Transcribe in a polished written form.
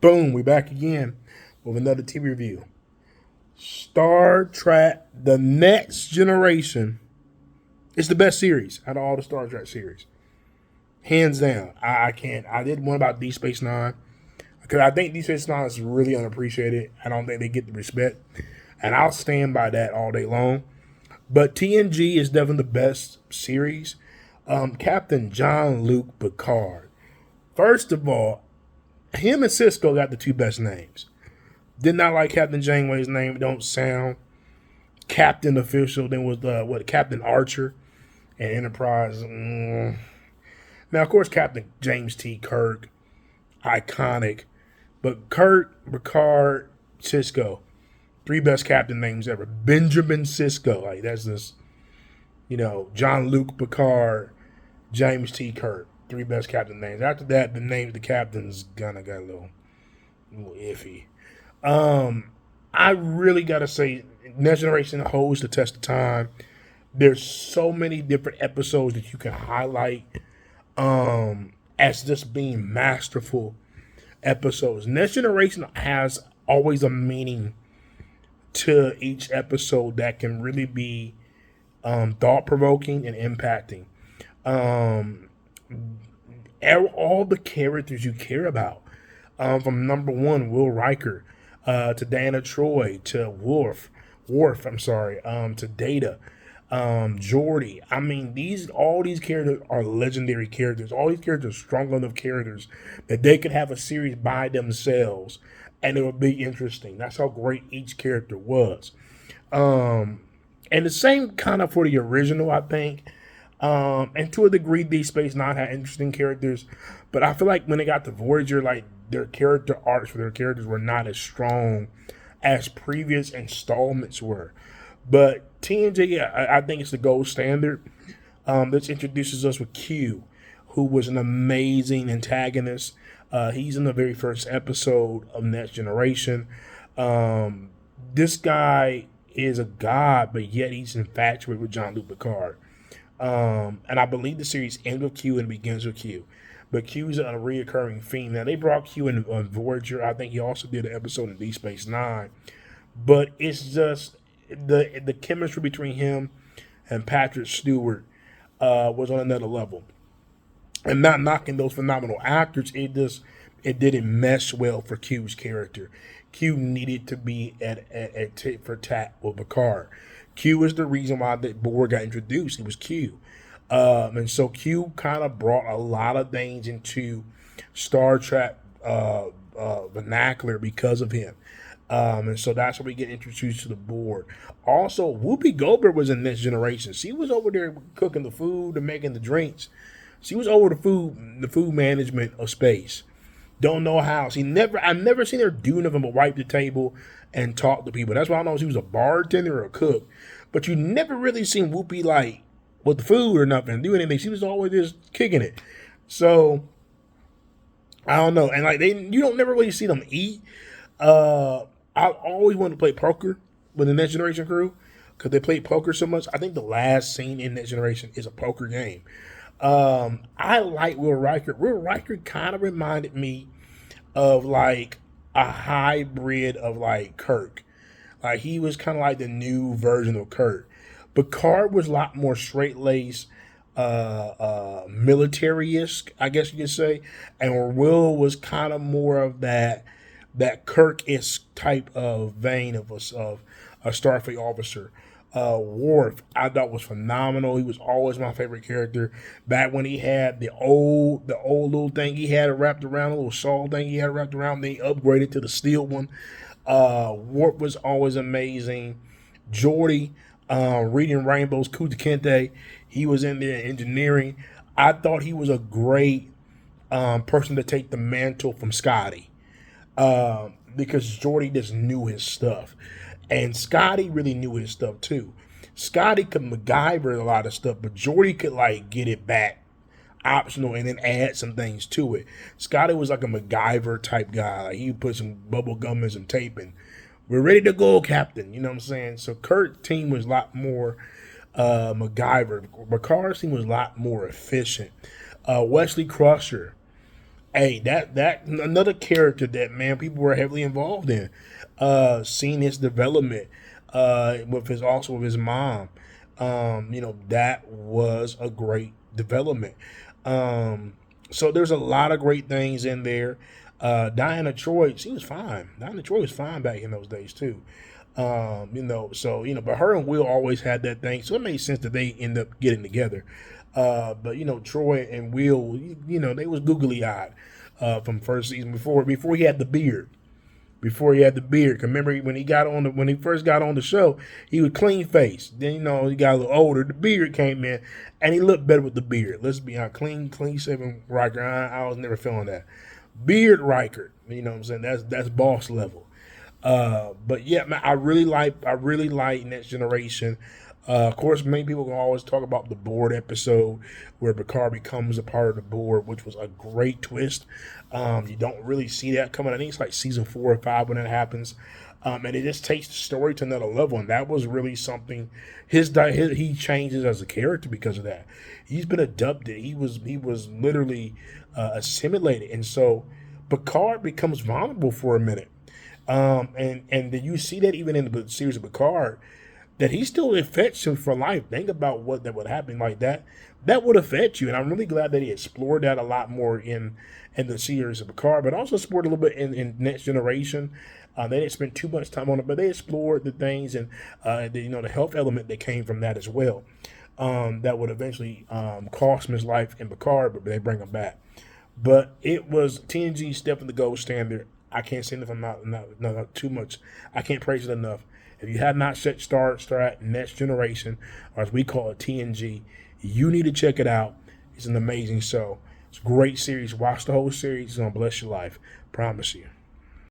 Boom, we back again with another TV review. Star Trek The Next Generation is the best series out of all the Star Trek series. Hands down. I can't. I did one about Deep Space Nine. Because I think Deep Space Nine is really unappreciated. I don't think they get the respect. And I'll stand by that all day long. But TNG is definitely the best series. Captain Jean-Luc Picard. First of all, him and Cisco got the two best names. Did not like Captain Janeway's name. It don't sound Captain official. Then was Captain Archer and Enterprise. Now, of course, Captain James T. Kirk, iconic. But Kirk, Picard, Cisco, three best captain names ever. Benjamin Sisko, like that's just, Jean-Luc Picard, James T. Kirk, three best captain names. After that, the names the captains kind of got a little iffy. I really gotta say, Next Generation holds the test of time. There's so many different episodes that you can highlight as just being masterful episodes. Next Generation has always a meaning to each episode that can really be thought-provoking and impacting. All the characters you care about, from number one, Will Riker, to Diana Troy, to Worf, to Data, Geordi. I mean, all these characters are legendary characters. All these characters are strong enough characters that they could have a series by themselves and it would be interesting. That's how great each character was. And the same kind of for the original, I think. And to a degree, Deep Space Nine had interesting characters, but I feel like when they got to Voyager, like their character arcs for their characters were not as strong as previous installments were. But TNG, I think it's the gold standard. This introduces us with Q, who was an amazing antagonist. He's in the very first episode of Next Generation. This guy is a god, but yet he's infatuated with Jean-Luc Picard. And I believe the series ends with Q and begins with Q. But Q's a reoccurring theme. Now, they brought Q in on Voyager. I think he also did an episode in Deep Space Nine. But it's just the chemistry between him and Patrick Stewart was on another level. And not knocking those phenomenal actors, it didn't mesh well for Q's character. Q needed to be at tit for tat with Picard. Q is the reason why the Borg got introduced. It was Q. And so Q kind of brought a lot of things into Star Trek vernacular because of him. And so that's when we get introduced to the Borg. Also, Whoopi Goldberg was in Next Generation. She was over there cooking the food and making the drinks. She was over the food management of space. Don't know how. I've never seen her do nothing but wipe the table and talk to people. That's why I don't know if she was a bartender or a cook. But you never really seen Whoopi like with the food or nothing, do anything. She was always just kicking it. So I don't know. And like you don't never really see them eat. I always wanted to play poker with the Next Generation crew because they played poker so much. I think the last scene in Next Generation is a poker game. I like Will Riker. Will Riker kind of reminded me of like a hybrid of like Kirk. Like he was kind of like the new version of Kirk. Picard was a lot more straight-laced, military-esque, I guess you could say. And Will was kind of more of that Kirk-esque type of vein of a Starfleet officer. Worf, I thought was phenomenal. He was always my favorite character. Back when he had the old little thing he had wrapped around, a little shawl thing he had wrapped around, then he upgraded to the steel one. Worf was always amazing. Geordi, Reading Rainbow's Kunta Kinte, he was in there engineering. I thought he was a great person to take the mantle from Scotty, because Geordi just knew his stuff. And Scotty really knew his stuff too. Scotty could MacGyver a lot of stuff, but Geordi could like get it back optional and then add some things to it. Scotty was like a MacGyver type guy. Like he would put some bubble gum and some tape and we're ready to go, Captain. You know what I'm saying? So Kurt's team was a lot more MacGyver. Picard's team was a lot more efficient. Wesley Crusher. Hey, that another character that, man, people were heavily involved in. Seeing his development, with his mom. That was a great development. Um, so there's a lot of great things in there. Diana Troy, she was fine. Diana Troy was fine back in those days too. But her and Will always had that thing, so it made sense that they end up getting together. But Troy and Will, they was googly eyed from first season before he had the beard. Before he had the beard, 'cause remember when when he first got on the show, he was clean faced. Then he got a little older, the beard came in, and he looked better with the beard. Let's be honest, clean shaven Riker. I was never feeling that beard Riker. You know what I'm saying? That's boss level. But yeah, man, I really like Next Generation. Of course, many people can always talk about the board episode where Picard becomes a part of the board, which was a great twist. You don't really see that coming. I think it's like season 4 or 5 when that happens. And it just takes the story to another level, and that was really something. He changes as a character because of that. He's been adopted. He was literally assimilated, and so Picard becomes vulnerable for a minute. And then you see that even in the series of Picard, that he still affects you for life. Think about what that would happen like that. That would affect you, and I'm really glad that he explored that a lot more in the series of Picard, but also explored a little bit in Next Generation. They didn't spend too much time on it, but they explored the things and the health element that came from that as well. That would eventually cost him his life in Picard, but they bring him back. But it was TNG's step in the gold standard. I can't say enough. I'm not too much. I can't praise it enough. If you have not start at Next Generation, or as we call it, TNG, you need to check it out. It's an amazing show. It's a great series. Watch the whole series. It's gonna bless your life. Promise you.